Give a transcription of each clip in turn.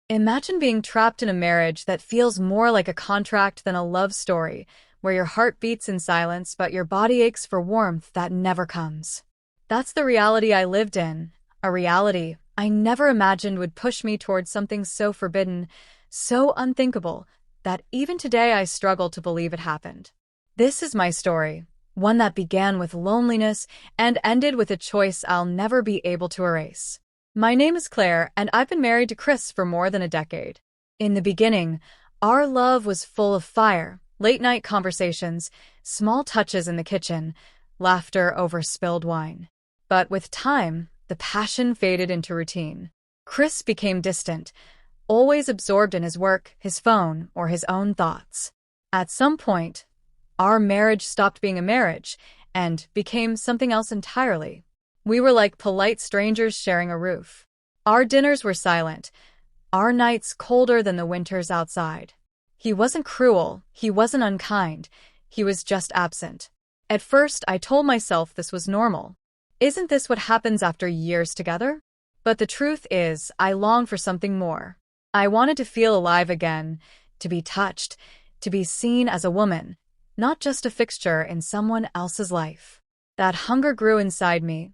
Imagine being trapped in a marriage that feels more like a contract than a love story, where your heart beats in silence but your body aches for warmth that never comes. That's the reality I lived in, a reality I never imagined would push me towards something so forbidden, so unthinkable, that even today I struggle to believe it happened. This is my story, one that began with loneliness and ended with a choice I'll never be able to erase. My name is Claire, and I've been married to Chris for more than a decade. In the beginning, our love was full of fire, late-night conversations, small touches in the kitchen, laughter over spilled wine. But with time, the passion faded into routine. Chris became distant, always absorbed in his work, his phone, or his own thoughts. At some point, our marriage stopped being a marriage and became something else entirely. We were like polite strangers sharing a roof. Our dinners were silent, our nights colder than the winters outside. He wasn't cruel, he wasn't unkind, he was just absent. At first, I told myself this was normal. Isn't this what happens after years together? But the truth is, I longed for something more. I wanted to feel alive again, to be touched, to be seen as a woman, not just a fixture in someone else's life. That hunger grew inside me,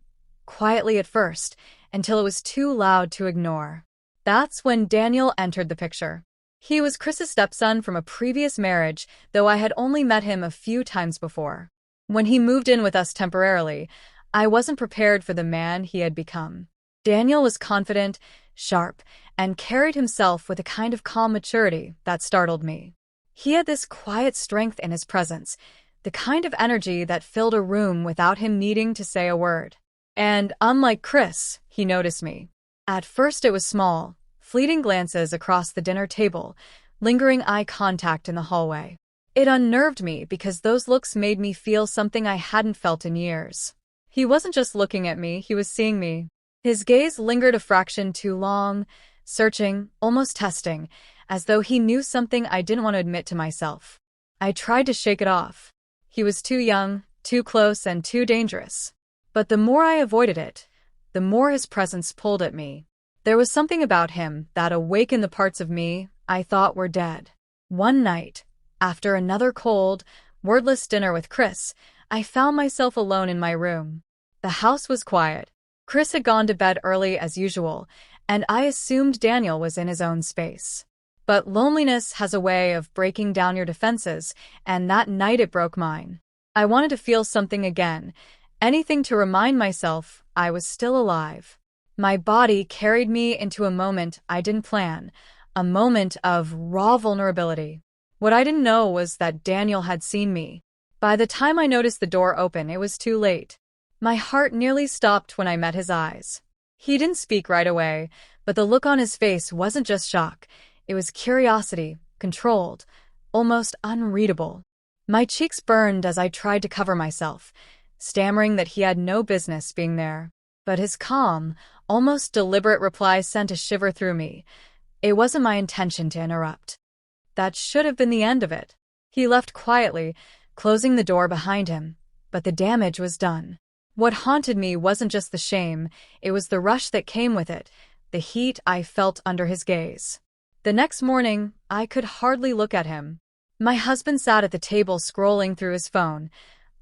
quietly at first, until it was too loud to ignore. That's when Daniel entered the picture. He was Chris's stepson from a previous marriage, though I had only met him a few times before. When he moved in with us temporarily, I wasn't prepared for the man he had become. Daniel was confident, sharp, and carried himself with a kind of calm maturity that startled me. He had this quiet strength in his presence, the kind of energy that filled a room without him needing to say a word. And unlike Chris, he noticed me. At first it was small, fleeting glances across the dinner table, lingering eye contact in the hallway. It unnerved me because those looks made me feel something I hadn't felt in years. He wasn't just looking at me, he was seeing me. His gaze lingered a fraction too long, searching, almost testing, as though he knew something I didn't want to admit to myself. I tried to shake it off. He was too young, too close, and too dangerous. But the more I avoided it, the more his presence pulled at me. There was something about him that awakened the parts of me I thought were dead. One night, after another cold, wordless dinner with Chris, I found myself alone in my room. The house was quiet. Chris had gone to bed early as usual, and I assumed Daniel was in his own space. But loneliness has a way of breaking down your defenses, and that night it broke mine. I wanted to feel something again, anything to remind myself I was still alive. My body carried me into a moment I didn't plan, a moment of raw vulnerability. What I didn't know was that Daniel had seen me. By the time I noticed the door open, it was too late. My heart nearly stopped when I met his eyes. He didn't speak right away, but the look on his face wasn't just shock. It was curiosity, controlled, almost unreadable. My cheeks burned as I tried to cover myself, stammering that he had no business being there. But his calm, almost deliberate reply sent a shiver through me. It wasn't my intention to interrupt. That should have been the end of it. He left quietly, closing the door behind him, but the damage was done. What haunted me wasn't just the shame, it was the rush that came with it, the heat I felt under his gaze. The next morning, I could hardly look at him. My husband sat at the table scrolling through his phone,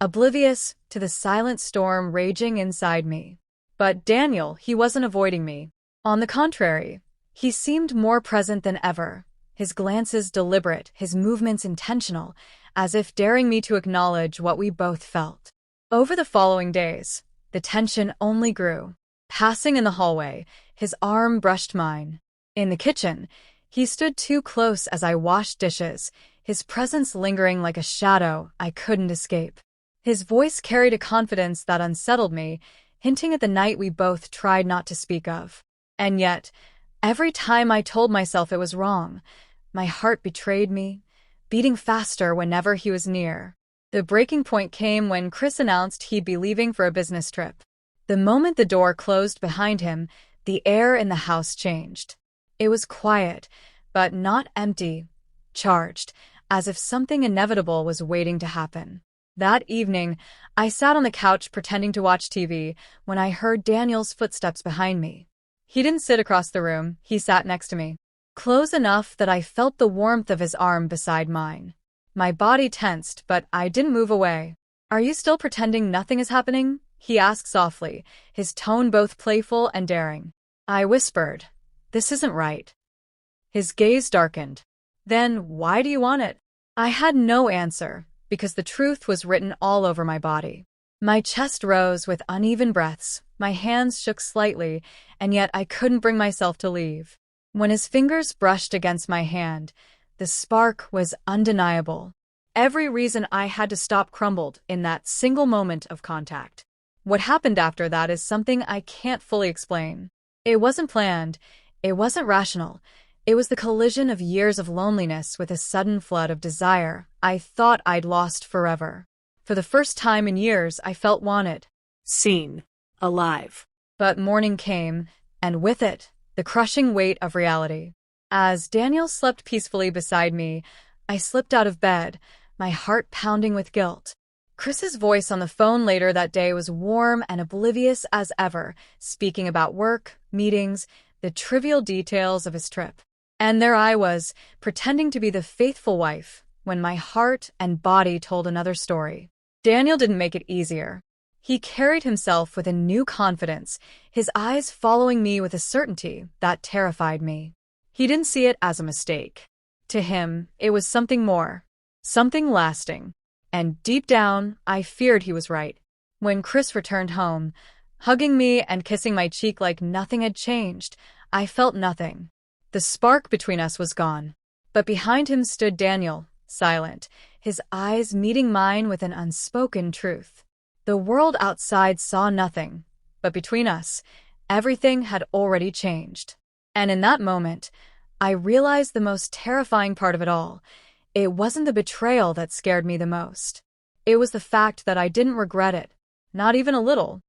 oblivious to the silent storm raging inside me. But Daniel, he wasn't avoiding me. On the contrary, he seemed more present than ever, his glances deliberate, his movements intentional, as if daring me to acknowledge what we both felt. Over the following days, the tension only grew. Passing in the hallway, his arm brushed mine. In the kitchen, he stood too close as I washed dishes, his presence lingering like a shadow I couldn't escape. His voice carried a confidence that unsettled me, hinting at the night we both tried not to speak of. And yet, every time I told myself it was wrong, my heart betrayed me, beating faster whenever he was near. The breaking point came when Chris announced he'd be leaving for a business trip. The moment the door closed behind him, the air in the house changed. It was quiet, but not empty, charged, as if something inevitable was waiting to happen. That evening, I sat on the couch pretending to watch TV when I heard Daniel's footsteps behind me. He didn't sit across the room, he sat next to me. close enough that I felt the warmth of his arm beside mine. My body tensed, but I didn't move away. "Are you still pretending nothing is happening?" he asked softly, his tone both playful and daring. I whispered, "This isn't right." His gaze darkened. "Then why do you want it?" I had no answer, because the truth was written all over my body. My chest rose with uneven breaths, my hands shook slightly, and yet I couldn't bring myself to leave. When his fingers brushed against my hand, the spark was undeniable. Every reason I had to stop crumbled in that single moment of contact. What happened after that is something I can't fully explain. It wasn't planned, it wasn't rational. It was the collision of years of loneliness with a sudden flood of desire I thought I'd lost forever. For the first time in years, I felt wanted. Seen. Alive. But morning came, and with it, the crushing weight of reality. As Daniel slept peacefully beside me, I slipped out of bed, my heart pounding with guilt. Chris's voice on the phone later that day was warm and oblivious as ever, speaking about work, meetings, the trivial details of his trip. And there I was, pretending to be the faithful wife, when my heart and body told another story. Daniel didn't make it easier. He carried himself with a new confidence, his eyes following me with a certainty that terrified me. He didn't see it as a mistake. To him, it was something more, something lasting. And deep down, I feared he was right. When Chris returned home, hugging me and kissing my cheek like nothing had changed, I felt nothing. The spark between us was gone. But behind him stood Daniel, silent, his eyes meeting mine with an unspoken truth. The world outside saw nothing, but between us, everything had already changed. And in that moment, I realized the most terrifying part of it all. It wasn't the betrayal that scared me the most. It was the fact that I didn't regret it, not even a little.